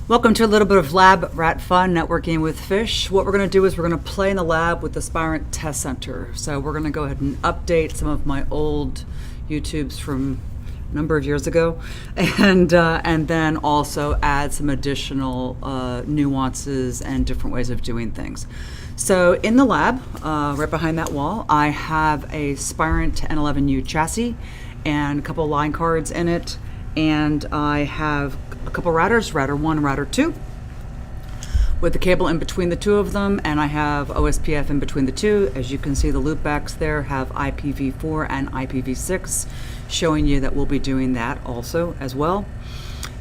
Welcome to a little bit of lab rat fun, networking with fish. What we're going to do is we're going to play in the lab with the Spirent Test Center. So we're going to go ahead and update some of my old YouTubes from a number of years ago, and then also add some additional nuances and different ways of doing things. So in the lab, right behind that wall, I have a Spirent N11U chassis and a couple line cards in it. And I have a couple routers, router 1 and router 2, with the cable in between the two of them, and I have OSPF in between the two. As you can see, the loopbacks there have IPv4 and IPv6, showing you that we'll be doing that also as well.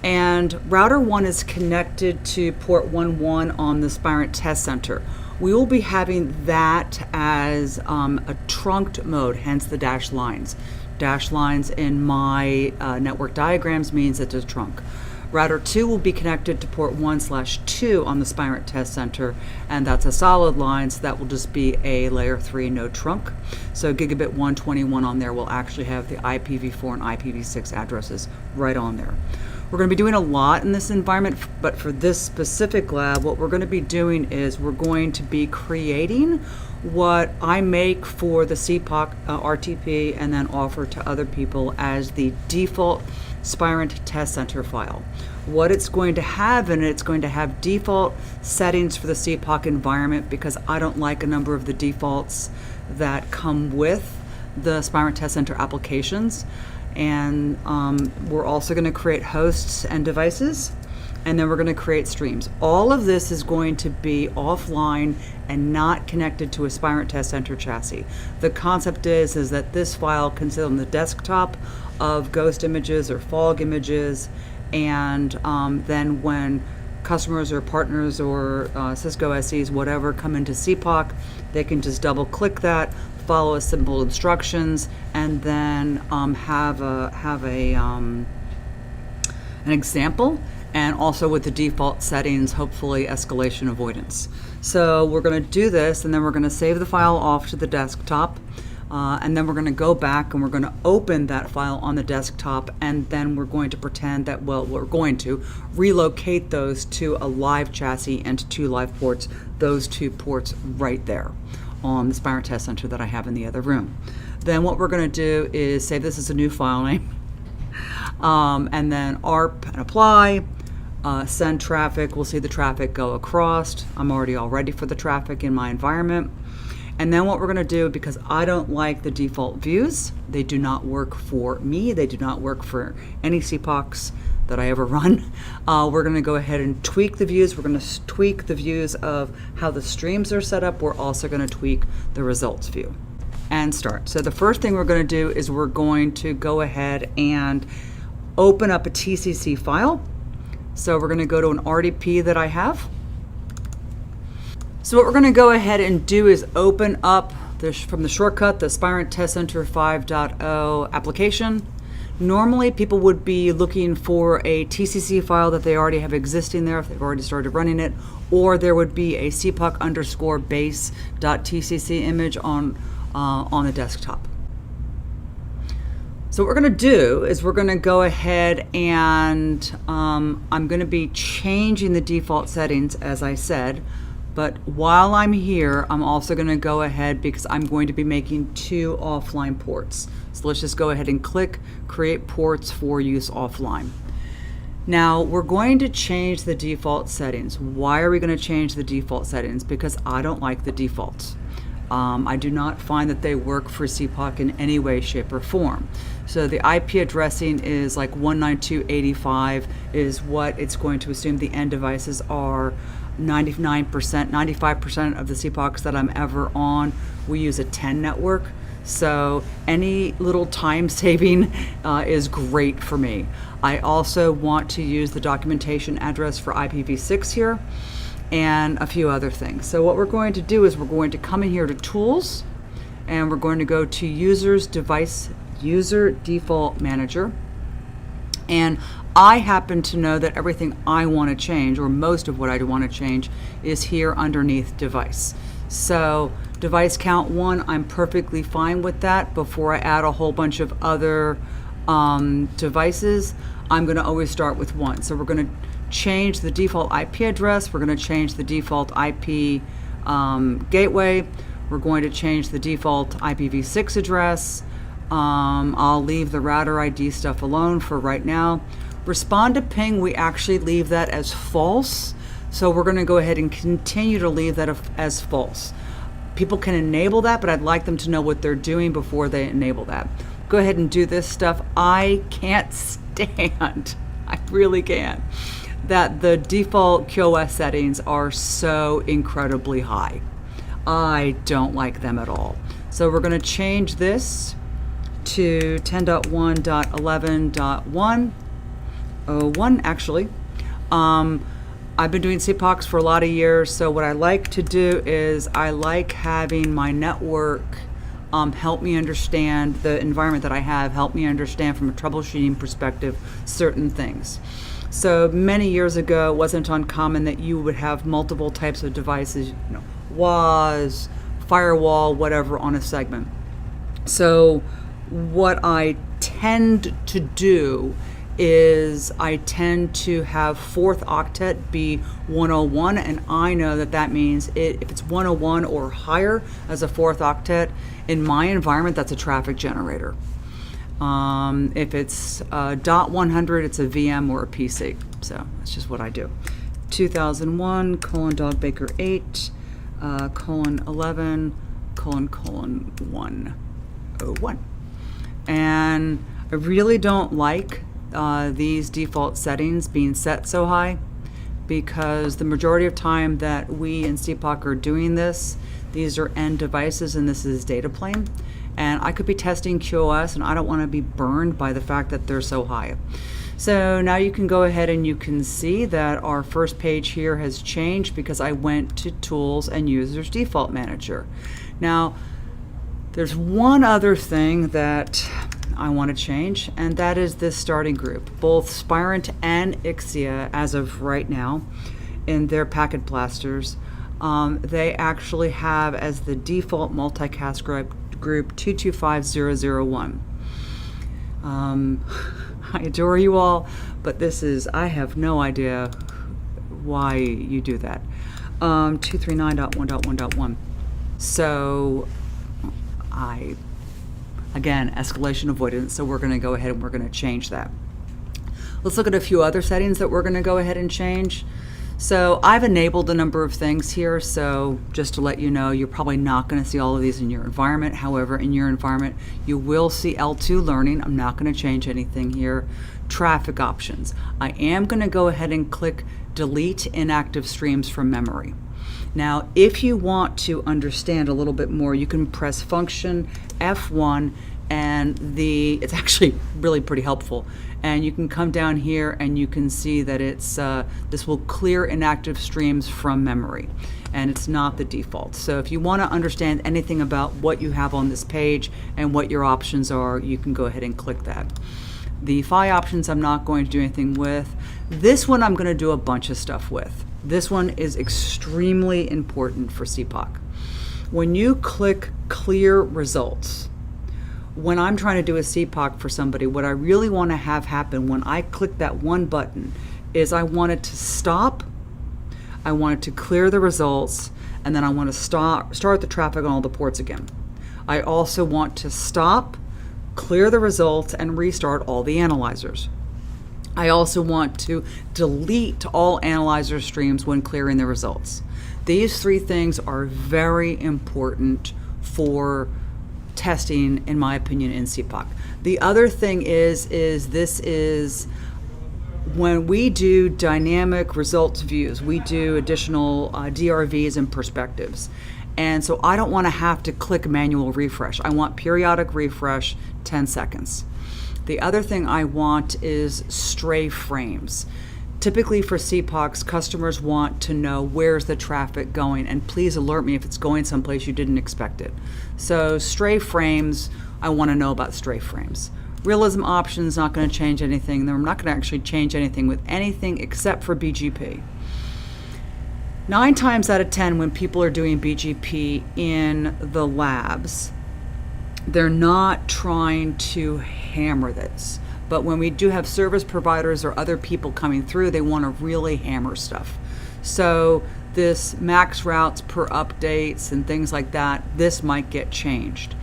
And router 1 is connected to port 11 on the Spirent Test Center. We will be having that as a trunked mode, hence the dashed lines. Dashed lines in my network diagrams means it's a trunk. Router 2 will be connected to port 1/2 on the Spirent Test Center, and that's a solid line, so that will just be a layer 3 node trunk. So gigabit 121 on there will actually have the IPv4 and IPv6 addresses right on there. We're going to be doing a lot in this environment, but for this specific lab, what we're going to be doing is we're going to be creating what I make for the CPOC RTP and then offer to other people as the default Spirent Test Center file. What it's going to have in it, it's going to have default settings for the CPOC environment, because I don't like a number of the defaults that come with the Spirent Test Center applications. And we're also going to create hosts and devices, and then we're going to create streams. All of this is going to be offline and not connected to a Spirent Test Center chassis. The concept is that this file can sit on the desktop of ghost images or fog images, and then when customers or partners or Cisco SEs, whatever, come into CPOC, they can just double click that, follow simple instructions, and then have an example, and also with the default settings, hopefully escalation avoidance. So we're going to do this, and then we're going to save the file off to the desktop, and then we're going to go back and we're going to open that file on the desktop, and then we're going to pretend that, well, we're going to relocate those to a live chassis and to 2 live ports, those 2 ports right there on the Spirent Test Center that I have in the other room. Then what we're going to do is say this is a new file name, and then ARP and apply, send traffic. We'll see the traffic go across. I'm already all ready for the traffic in my environment. And then what we're going to do, because I don't like the default views, they do not work for me, they do not work for any CPOCs that I ever run, we're going to go ahead and tweak the views. We're going to tweak the views of how the streams are set up. We're also going to tweak the results view and start. So the first thing we're going to do is we're going to go ahead and open up a TCC file. So we're going to go to an RDP that I have. So what we're going to go ahead and do is open up from the shortcut the Spirent Test Center 5.0 application. Normally people would be looking for a TCC file that they already have existing there if they've already started running it, or there would be a cpoc_base.tcc image on the desktop. So what we're going to do is we're going to go ahead and I'm going to be changing the default settings, as I said. But while I'm here, I'm also going to go ahead, because I'm going to be making 2 offline ports. So let's just go ahead and click Create Ports for Use Offline. Now we're going to change the default settings. Why are we going to change the default settings? Because I don't like the defaults. I do not find that they work for CPOC in any way, shape, or form. So the IP addressing is like 192.85 is what it's going to assume the end devices are. 99%, 95% of the CPOCs that I'm ever on, we use a 10 network. So any little time saving is great for me. I also want to use the documentation address for IPv6 here and a few other things. So what we're going to do is we're going to come in here to Tools, and we're going to go to User Default Manager. And I happen to know that everything I want to change, or most of what I want to change, is here underneath device. So device count 1, I'm perfectly fine with that. Before I add a whole bunch of other devices, I'm going to always start with 1. So we're going to change the default IP address. We're going to change the default IP gateway. We're going to change the default IPv6 address. I'll leave the router ID stuff alone for right now. Respond to ping, we actually leave that as false. So we're going to go ahead and continue to leave that as false. People can enable that, but I'd like them to know what they're doing before they enable that. Go ahead and do this stuff. I can't stand, I really can't, that the default QoS settings are so incredibly high. I don't like them at all. So we're going to change this to 10.1.11.101 actually. I've been doing CPOCs for a lot of years, so what I like to do is I like having my network help me understand the environment that I have, help me understand from a troubleshooting perspective certain things. So many years ago, it wasn't uncommon that you would have multiple types of devices, WAS, firewall, whatever, on a segment. So what I tend to do is I tend to have 4th octet be 101, and I know that means if it's 101 or higher as a 4th octet, in my environment, that's a traffic generator. If it's .100, it's a VM or a PC. So that's just what I do. 2001 : dog baker 8 : 11 : 101. And I really don't like these default settings being set so high, because the majority of time that we in CPOC are doing this, these are end devices and this is data plane. And I could be testing QoS and I don't want to be burned by the fact that they're so high. So now you can go ahead and you can see that our first page here has changed because I went to Tools and Users Default Manager. Now, there's one other thing that I want to change, and that is this starting group. Both Spirent and Ixia, as of right now, in their packet blasters, they actually have as the default multicast group 225001. I adore you all, but I have no idea why you do that. 239.1.1.1. So again, escalation avoidance, so we're going to go ahead and we're going to change that. Let's look at a few other settings that we're going to go ahead and change. So I've enabled a number of things here, so just to let you know, you're probably not going to see all of these in your environment. However, in your environment, you will see L2 learning. I'm not going to change anything here. Traffic options. I am going to go ahead and click delete inactive streams from memory. Now, if you want to understand a little bit more, you can press function F1, and it's actually really pretty helpful. And you can come down here and you can see that this will clear inactive streams from memory, and it's not the default. So if you want to understand anything about what you have on this page and what your options are, you can go ahead and click that. The PHY options I'm not going to do anything with. This one I'm going to do a bunch of stuff with. This one is extremely important for CPOC. When you click clear results, when I'm trying to do a CPOC for somebody, what I really want to have happen when I click that one button is I want it to stop, I want it to clear the results, and then I want to start the traffic on all the ports again. I also want to stop, clear the results, and restart all the analyzers. I also want to delete all analyzer streams when clearing the results. These 3 things are very important for testing, in my opinion, in CPOC. The other thing is when we do dynamic results views, we do additional DRVs and perspectives. And so I don't want to have to click manual refresh. I want periodic refresh, 10 seconds. The other thing I want is stray frames. Typically for CPOCs, customers want to know where's the traffic going, and please alert me if it's going someplace you didn't expect it. So stray frames, I want to know about stray frames. Realism options, not going to change anything. I'm not going to actually change anything with anything except for BGP. 9 times out of 10 when people are doing BGP in the labs, they're not trying to hammer this. But when we do have service providers or other people coming through, they want to really hammer stuff. So this max routes per updates and things like that, this might get changed.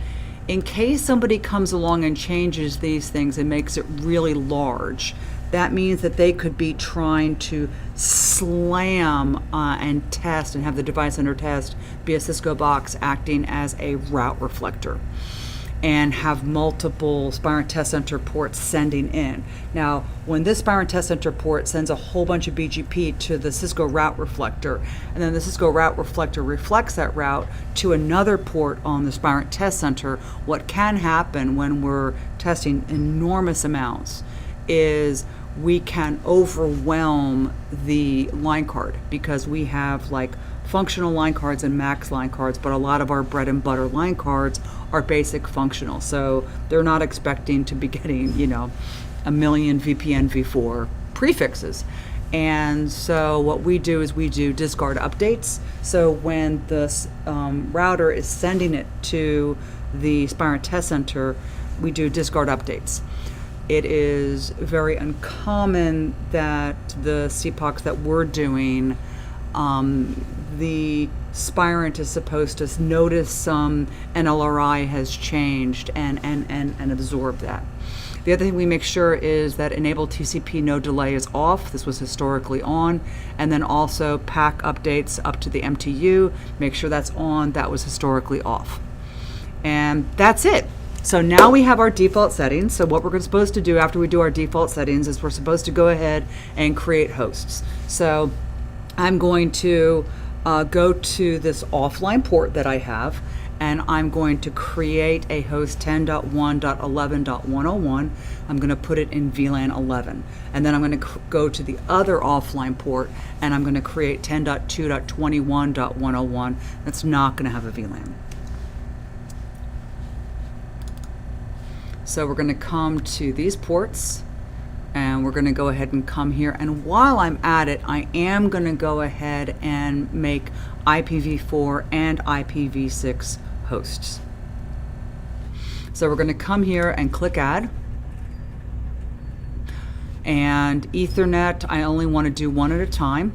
In case somebody comes along and changes these things and makes it really large, that means that they could be trying to slam and test and have the device under test be a Cisco box acting as a route reflector and have multiple Spirent Test Center ports sending in. Now, when this Spirent Test Center port sends a whole bunch of BGP to the Cisco route reflector, and then the Cisco route reflector reflects that route to another port on the Spirent Test Center, what can happen when we're testing enormous amounts is we can overwhelm the line card, because we have like functional line cards and max line cards, but a lot of our bread and butter line cards are basic functional. So they're not expecting to be getting, a million VPN v4 prefixes. And so what we do is we do discard updates. So when the router is sending it to the Spirent Test Center, we do discard updates. It is very uncommon that the CPOCs that we're doing, the Spirent is supposed to notice some NLRI has changed and absorb that. The other thing we make sure is that enable TCP no delay is off. This was historically on. And then also pack updates up to the MTU. Make sure that's on. That was historically off. And that's it. So now we have our default settings. So what we're supposed to do after we do our default settings is we're supposed to go ahead and create hosts. So I'm going to go to this offline port that I have, and I'm going to create a host 10.1.11.101. I'm going to put it in VLAN 11. And then I'm going to go to the other offline port, and I'm going to create 10.2.21.101. That's not going to have a VLAN. So we're going to come to these ports, and we're going to go ahead and come here. And while I'm at it, I am going to go ahead and make IPv4 and IPv6 hosts. So we're going to come here and click Add. And Ethernet, I only want to do one at a time.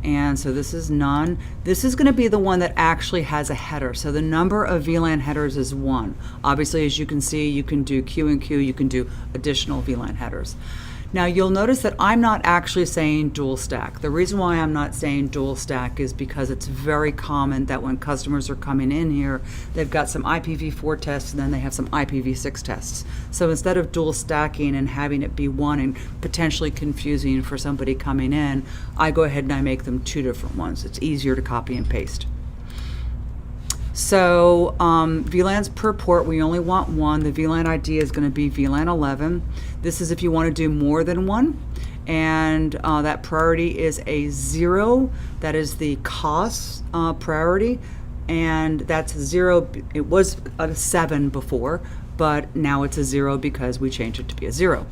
And so this is none. This is going to be the one that actually has a header. So the number of VLAN headers is 1. Obviously, as you can see, you can do Q and Q, you can do additional VLAN headers. Now you'll notice that I'm not actually saying dual stack. The reason why I'm not saying dual stack is because it's very common that when customers are coming in here, they've got some IPv4 tests and then they have some IPv6 tests. So instead of dual stacking and having it be one and potentially confusing for somebody coming in, I go ahead and I make them 2 different ones. It's easier to copy and paste. So VLANs per port, we only want one. The VLAN ID is going to be VLAN 11. This is if you want to do more than one. And that priority is a 0. That is the cost priority. And that's 0. It was a 7 before, but now it's a 0 because we changed it to be a 0.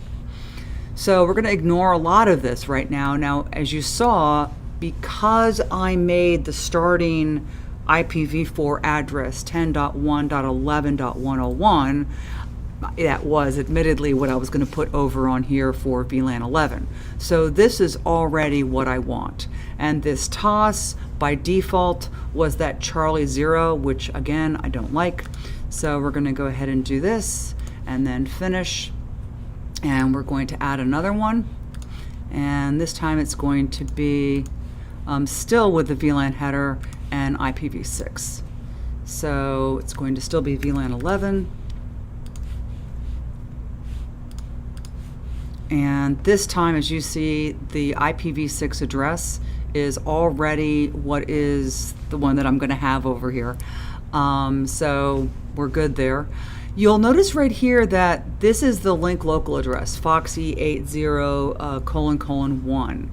So we're going to ignore a lot of this right now. Now, as you saw, because I made the starting IPv4 address 10.1.11.101, that was admittedly what I was going to put over on here for VLAN 11. So this is already what I want. And this TOS by default was that Charlie 0, which again, I don't like. So we're going to go ahead and do this and then finish. And we're going to add another one. And this time it's going to be still with the VLAN header and IPv6. So it's going to still be VLAN 11. And this time, as you see, the IPv6 address is already what is the one that I'm going to have over here. So we're good there. You'll notice right here that this is the link local address, foxy80::1.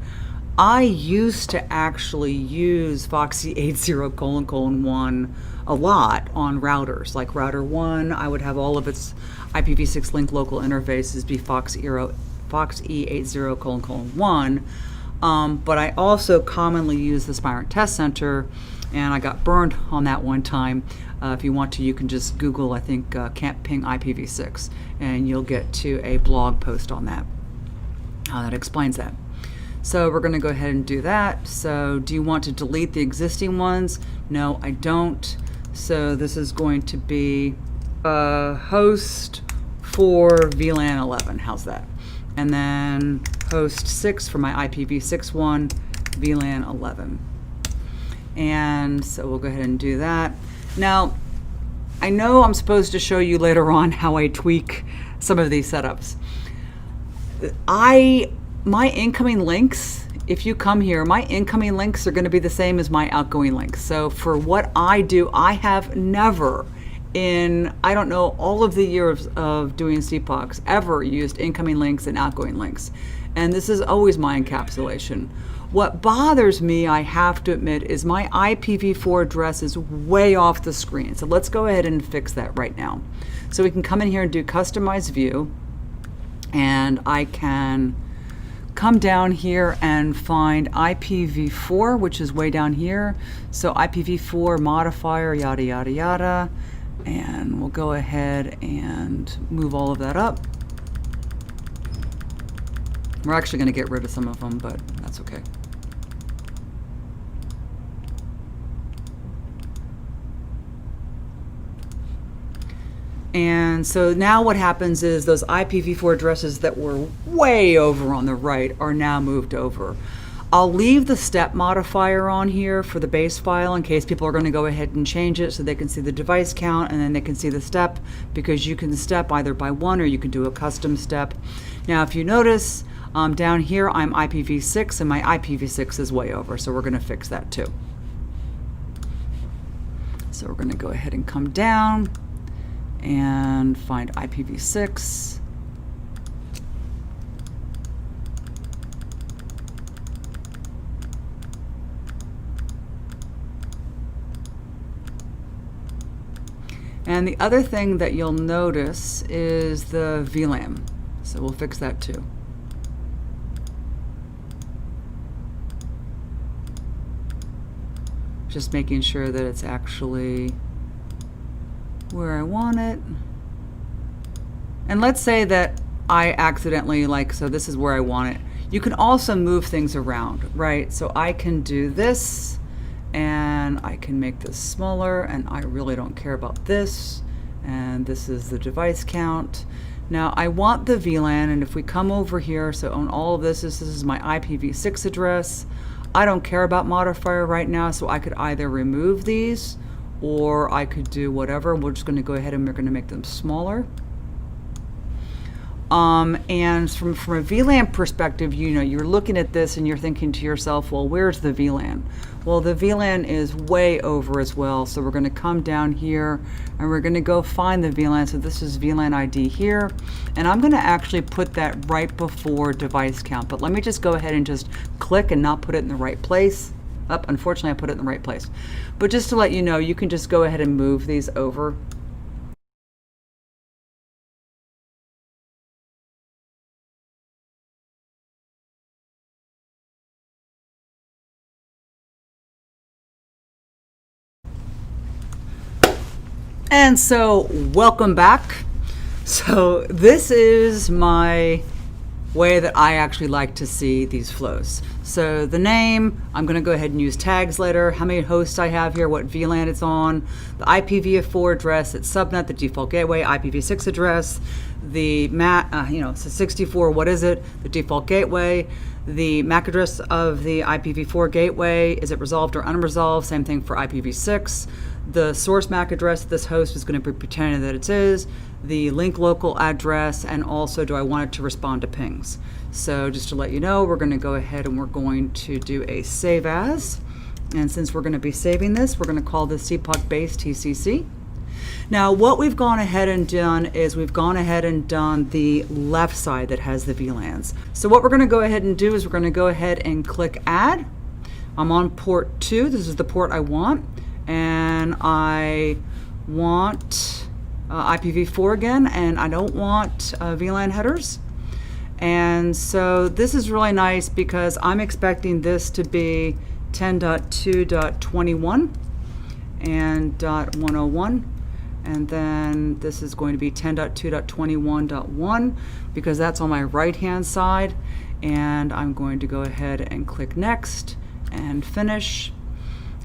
I used to actually use foxy80::1 a lot on routers. Like router 1, I would have all of its IPv6 link local interfaces be foxy80::1. But I also commonly use the Spirent Test Center and I got burned on that one time. If you want to, you can just Google, I think, can't ping IPv6, and you'll get to a blog post on that that explains that. So we're going to go ahead and do that. So do you want to delete the existing ones? No, I don't. So this is going to be host for VLAN 11. How's that? And then host 6 for my IPv6 one, VLAN 11. And so we'll go ahead and do that. Now, I know I'm supposed to show you later on how I tweak some of these setups. My incoming links, if you come here, my incoming links are going to be the same as my outgoing links. So for what I do, I have never in, I don't know, all of the years of doing CPOCs ever used incoming links and outgoing links. And this is always my encapsulation. What bothers me, I have to admit, is my IPv4 address is way off the screen. So let's go ahead and fix that right now. So we can come in here and do customize view, and I can come down here and find IPv4, which is way down here. So IPv4 modifier, yada, yada, yada. And we'll go ahead and move all of that up. We're actually going to get rid of some of them, but that's okay. And so now what happens is those IPv4 addresses that were way over on the right are now moved over. I'll leave the step modifier on here for the base file in case people are going to go ahead and change it so they can see the device count and then they can see the step, because you can step either by one or you can do a custom step. Now if you notice down here I'm IPv6 and my IPv6 is way over, so we're going to fix that too. So we're going to go ahead and come down and find IPv6. And the other thing that you'll notice is the VLAN. So we'll fix that too. Just making sure that it's actually where I want it. And let's say that I accidentally, so this is where I want it. You can also move things around, right? So I can do this, and I can make this smaller, and I really don't care about this. And this is the device count. Now I want the VLAN, and if we come over here, so on all of this is my IPv6 address. I don't care about modifier right now, so I could either remove these or I could do whatever. We're just going to go ahead and we're going to make them smaller. And from a VLAN perspective, you're looking at this and you're thinking to yourself, well, where's the VLAN? Well, the VLAN is way over as well. So we're going to come down here and we're going to go find the VLAN. So this is VLAN ID here. And I'm going to actually put that right before device count. But let me just go ahead and just click and not put it in the right place. Unfortunately, I put it in the right place. But just to let you know, you can just go ahead and move these over. And so welcome back. So this is my way that I actually like to see these flows. So the name, I'm going to go ahead and use tags later, how many hosts I have here, what VLAN it's on, the IPv4 address, its subnet, the default gateway, IPv6 address, the MAC, so 64, what is it, the default gateway, the MAC address of the IPv4 gateway, is it resolved or unresolved, same thing for IPv6, the source MAC address this host is going to be pretending that it is, the link local address, and also do I want it to respond to pings. So just to let you know, we're going to go ahead and we're going to do a save as. And since we're going to be saving this, we're going to call this CPOC base TCC. Now what we've gone ahead and done is we've gone ahead and done the left side that has the VLANs. So what we're going to go ahead and do is we're going to go ahead and click add. I'm on port 2. This is the port I want. And I want IPv4 again, and I don't want VLAN headers. And so this is really nice because I'm expecting this to be 10.2.21 and .101. And then this is going to be 10.2.21.1 because that's on my right-hand side. And I'm going to go ahead and click Next and Finish.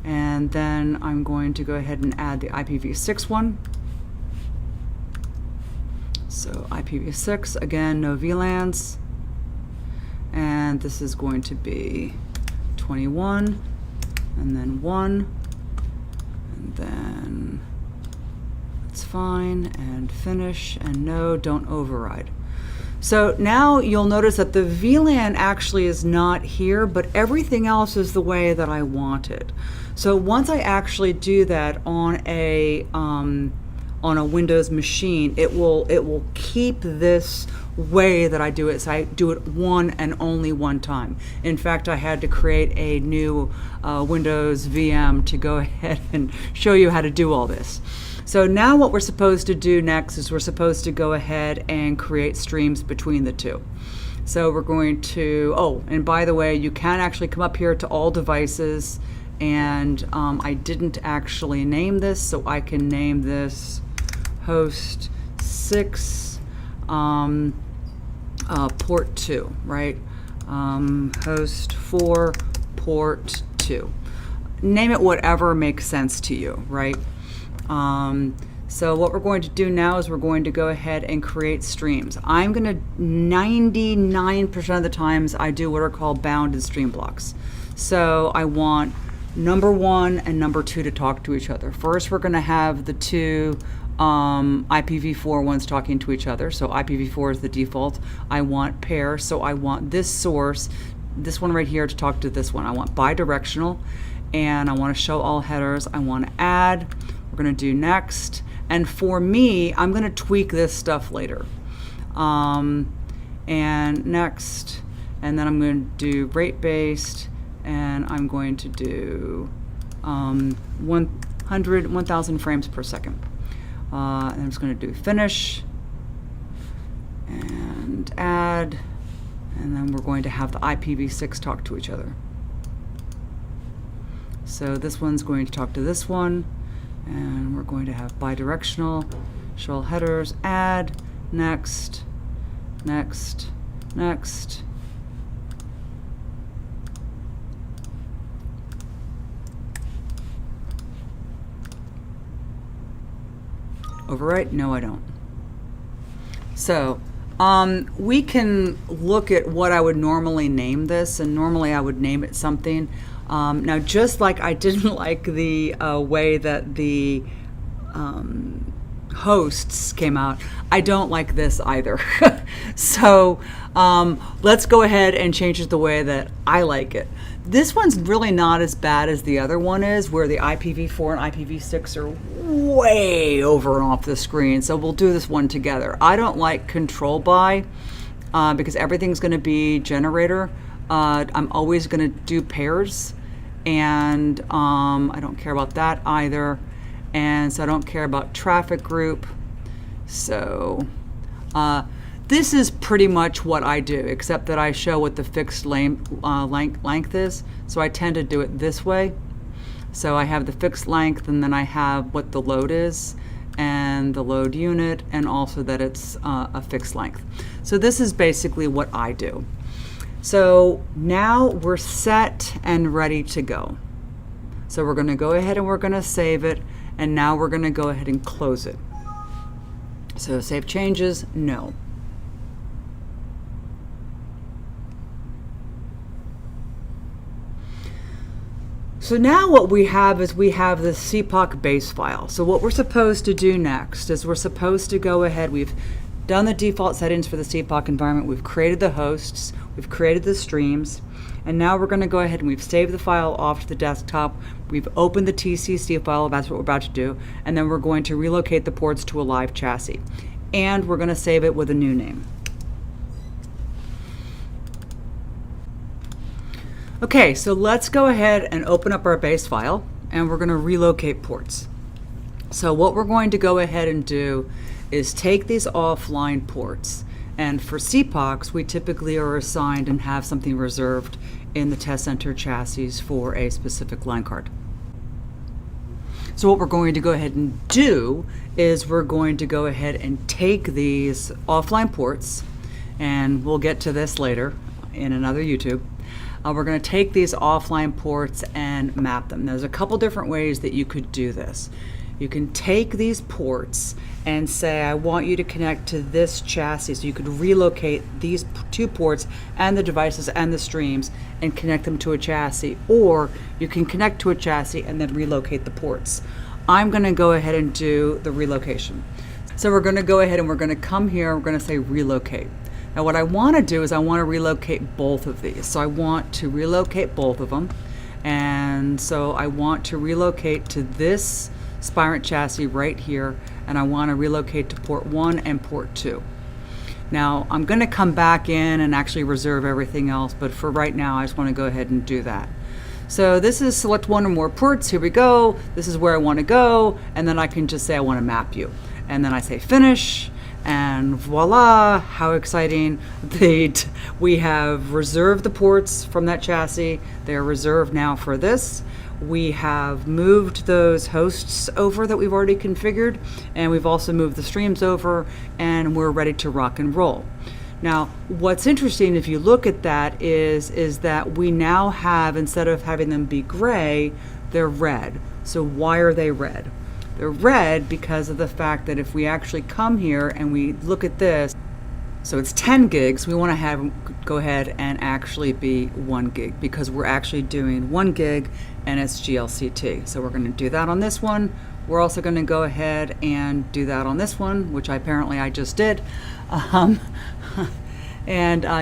And then I'm going to go ahead and add the IPv6 one. So IPv6, again, no VLANs. And this is going to be 21, and then 1, and then it's fine, and finish, and no, don't override. So now you'll notice that the VLAN actually is not here, but everything else is the way that I want it. So once I actually do that on a Windows machine, it will keep this way that I do it. So I do it one and only one time. In fact, I had to create a new Windows VM to go ahead and show you how to do all this. So now what we're supposed to do next is we're supposed to go ahead and create streams between the two. So we're going to, oh, and by the way, you can actually come up here to all devices, and I didn't actually name this, so I can name this host 6 port 2, right? Host 4 port 2. Name it whatever makes sense to you, right? So what we're going to do now is we're going to go ahead and create streams. I'm going to, 99% of the times, I do what are called bounded stream blocks. So I want number 1 and number 2 to talk to each other. First, we're going to have the two IPv4 ones talking to each other. So IPv4 is the default. I want pair, so I want this source, this one right here, to talk to this one. I want bidirectional, and I want to show all headers. I want to add. We're going to do next. And for me, I'm going to tweak this stuff later. And next. And then I'm going to do rate-based, and I'm going to do 1,000 frames per second. And I'm just going to do finish and add, and then we're going to have the IPv6 talk to each other. So this one's going to talk to this one, and we're going to have bidirectional, show all headers, add, next, next, next. Overwrite? No, I don't. So we can look at what I would normally name this, and normally I would name it something. Now, just like I didn't like the way that the hosts came out, I don't like this either. So let's go ahead and change it the way that I like it. This one's really not as bad as the other one is, where the IPv4 and IPv6 are way over and off the screen. So we'll do this one together. I don't like control by because everything's going to be generator. I'm always going to do pairs, and I don't care about that either. And so I don't care about traffic group. So this is pretty much what I do, except that I show what the fixed length is. So I tend to do it this way. So I have the fixed length, and then I have what the load is, and the load unit, and also that it's a fixed length. So this is basically what I do. So now we're set and ready to go. So we're going to go ahead and we're going to save it, and now we're going to go ahead and close it. So save changes, no. So now what we have is we have the CPOC base file. So what we're supposed to do next is we're supposed to go ahead, we've done the default settings for the CPOC environment, we've created the hosts, we've created the streams, and now we're going to go ahead and we've saved the file off to the desktop, we've opened the TCC file, that's what we're about to do, and then we're going to relocate the ports to a live chassis. And we're going to save it with a new name. Okay, so let's go ahead and open up our base file, and we're going to relocate ports. So what we're going to go ahead and do is take these offline ports, and for CPOCs we typically are assigned and have something reserved in the test center chassis for a specific line card. So what we're going to go ahead and do is we're going to go ahead and take these offline ports, and we'll get to this later in another YouTube. We're going to take these offline ports and map them. There's a couple different ways that you could do this. You can take these ports and say, I want you to connect to this chassis. So you could relocate these 2 ports and the devices and the streams and connect them to a chassis. Or you can connect to a chassis and then relocate the ports. I'm going to go ahead and do the relocation. So we're going to go ahead and we're going to come here. We're going to say relocate. Now what I want to do is I want to relocate both of these. So I want to relocate both of them. And so I want to relocate to this Spirent chassis right here, and I want to relocate to port 1 and port 2. Now I'm going to come back in and actually reserve everything else, but for right now I just want to go ahead and do that. So this is select 1 or more ports. Here we go. This is where I want to go, and then I can just say I want to map you, and then I say finish, and voila, how exciting. We have reserved the ports from that chassis. They are reserved now for this. We have moved those hosts over that we've already configured, and we've also moved the streams over, and we're ready to rock and roll. Now, what's interesting if you look at that is that we now have, instead of having them be gray, they're red. So why are they red? They're red because of the fact that if we actually come here and we look at this, so it's 10 gigs, we want to have go ahead and actually be 1 gig because we're actually doing 1 gig and it's GLCT. So we're going to do that on this one. We're also going to go ahead and do that on this one, which I just did, and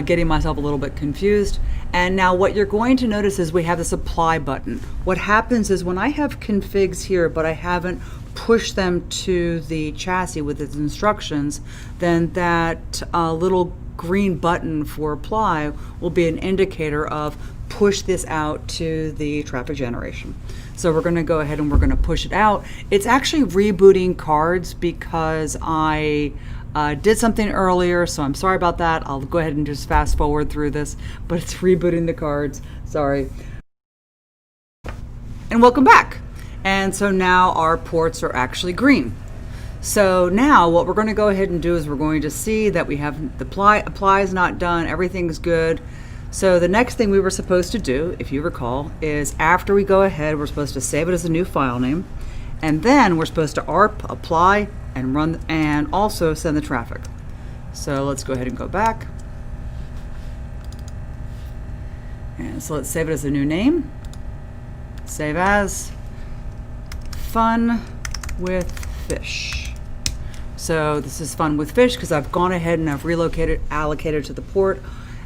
getting myself a little bit confused. And now what you're going to notice is we have this apply button. What happens is when I have configs here, but I haven't pushed them to the chassis with its instructions, then that little green button for apply will be an indicator of push this out to the traffic generation. So we're going to go ahead and we're going to push it out. It's actually rebooting cards because I did something earlier, so I'm sorry about that. I'll go ahead and just fast forward through this, but it's rebooting the cards. Sorry. And welcome back. And so now our ports are actually green. So now what we're going to go ahead and do is we're going to see that we have the apply is not done, everything's good. So the next thing we were supposed to do, if you recall, is after we go ahead, we're supposed to save it as a new file name, and then we're supposed to ARP, apply, and run, and also send the traffic. So let's go ahead and go back. And so let's save it as a new name. Save as Fun with Fish. So this is Fun with Fish because I've gone ahead and I've allocated to the port.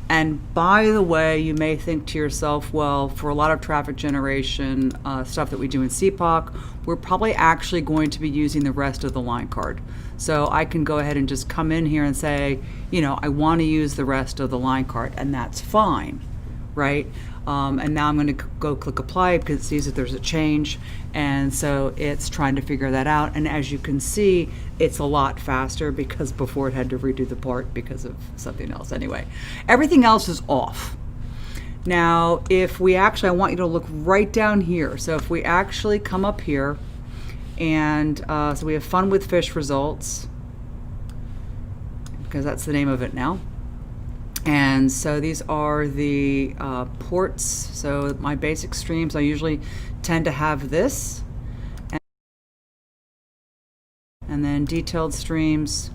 And by the way, you may think to yourself, well, for a lot of traffic generation stuff that we do in CPOC, we're probably actually going to be using the rest of the line card. So I can go ahead and just come in here and say, I want to use the rest of the line card, and that's fine, right? And now I'm going to go click apply because it sees that there's a change, and so it's trying to figure that out. And as you can see, it's a lot faster because before it had to redo the part because of something else. Anyway, everything else is off. Now, if we actually, I want you to look right down here. So if we actually come up here, and so we have Fun with Fish results, because that's the name of it now. And so these are the ports. So my basic streams, I usually tend to have this. And then detailed streams.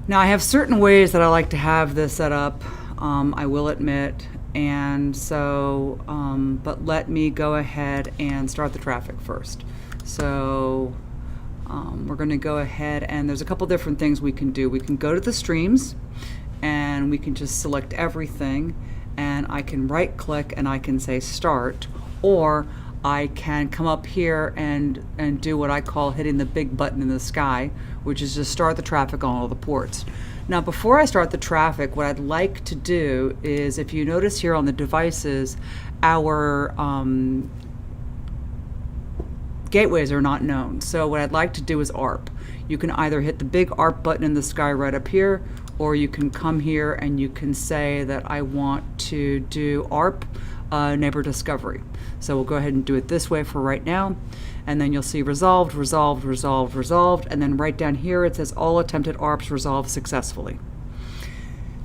Now I have certain ways that I like to have this set up, I will admit. And so, but let me go ahead and start the traffic first. So we're going to go ahead, and there's a couple different things we can do. We can go to the streams and we can just select everything, and I can right click and I can say start, or I can come up here and do what I call hitting the big button in the sky, which is just start the traffic on all the ports. Now before I start the traffic, what I'd like to do is, if you notice here on the devices, our gateways are not known. So what I'd like to do is ARP. You can either hit the big ARP button in the sky right up here, or you can come here and you can say that I want to do ARP Neighbor Discovery. So we'll go ahead and do it this way for right now. And then you'll see resolved, resolved, resolved, resolved. And then right down here it says all attempted ARPs resolved successfully.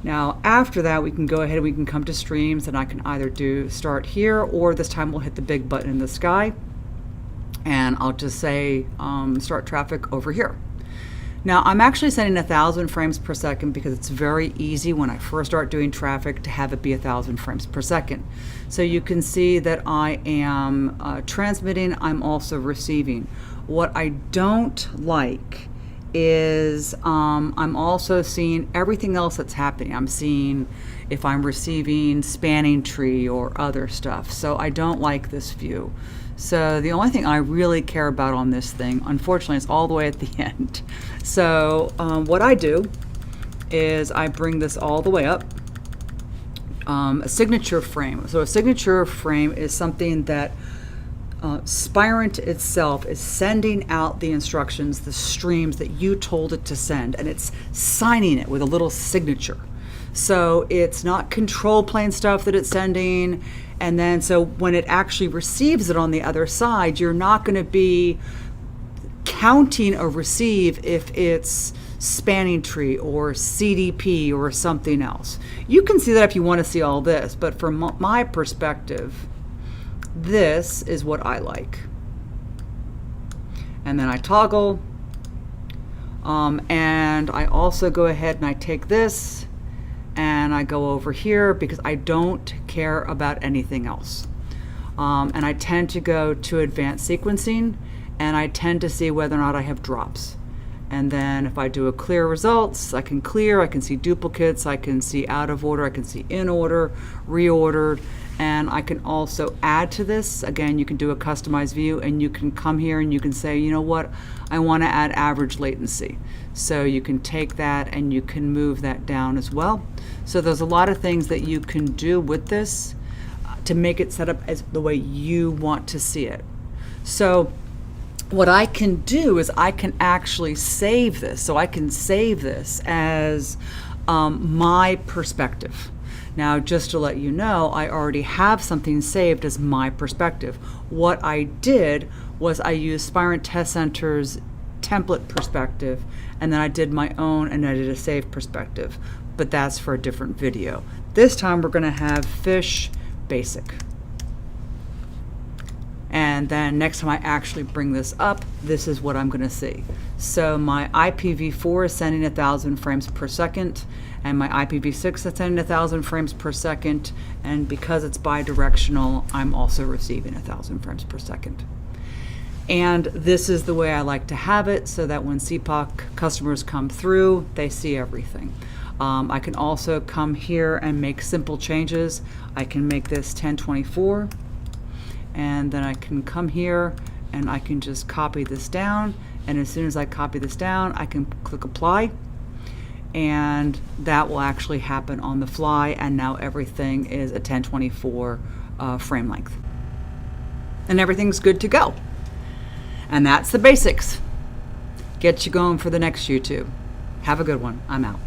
Now after that, we can go ahead and we can come to streams, and I can either do start here, or this time we'll hit the big button in the sky. And I'll just say start traffic over here. Now I'm actually sending 1,000 frames per second because it's very easy when I first start doing traffic to have it be 1,000 frames per second. So you can see that I am transmitting, I'm also receiving. What I don't like is I'm also seeing everything else that's happening. I'm seeing if I'm receiving spanning tree or other stuff. So I don't like this view. So the only thing I really care about on this thing, unfortunately, is all the way at the end. So what I do is I bring this all the way up. A signature frame. So a signature frame is something that Spirent itself is sending out the instructions, the streams that you told it to send, and it's signing it with a little signature. So it's not control plane stuff that it's sending. And then so when it actually receives it on the other side, you're not going to be counting a receive if it's spanning tree or CDP or something else. You can see that if you want to see all this, but from my perspective, this is what I like. And then I toggle, and I also go ahead and I take this and I go over here because I don't care about anything else. And I tend to go to advanced sequencing, and I tend to see whether or not I have drops. And then if I do a clear results, I can clear, I can see duplicates, I can see out of order, I can see in order, reordered, and I can also add to this. Again, you can do a customized view, and you can come here and you can say, you know what, I want to add average latency. So you can take that and you can move that down as well. So there's a lot of things that you can do with this to make it set up as the way you want to see it. So what I can do is I can actually save this. So I can save this as my perspective. Now, just to let you know, I already have something saved as my perspective. What I did was I used Spirent Test Center's template perspective, and then I did my own and I did a save perspective, but that's for a different video. This time we're going to have fish basic. And then next time I actually bring this up, this is what I'm going to see. So my IPv4 is sending 1,000 frames per second, and my IPv6 is sending 1,000 frames per second, and because it's bidirectional, I'm also receiving 1,000 frames per second. And this is the way I like to have it, so that when CPOC customers come through, they see everything. I can also come here and make simple changes. I can make this 1024. And then I can come here and I can just copy this down, and as soon as I copy this down, I can click apply, and that will actually happen on the fly, and now everything is a 1024 frame length. And everything's good to go. And that's the basics. Get you going for the next YouTube. Have a good one. I'm out.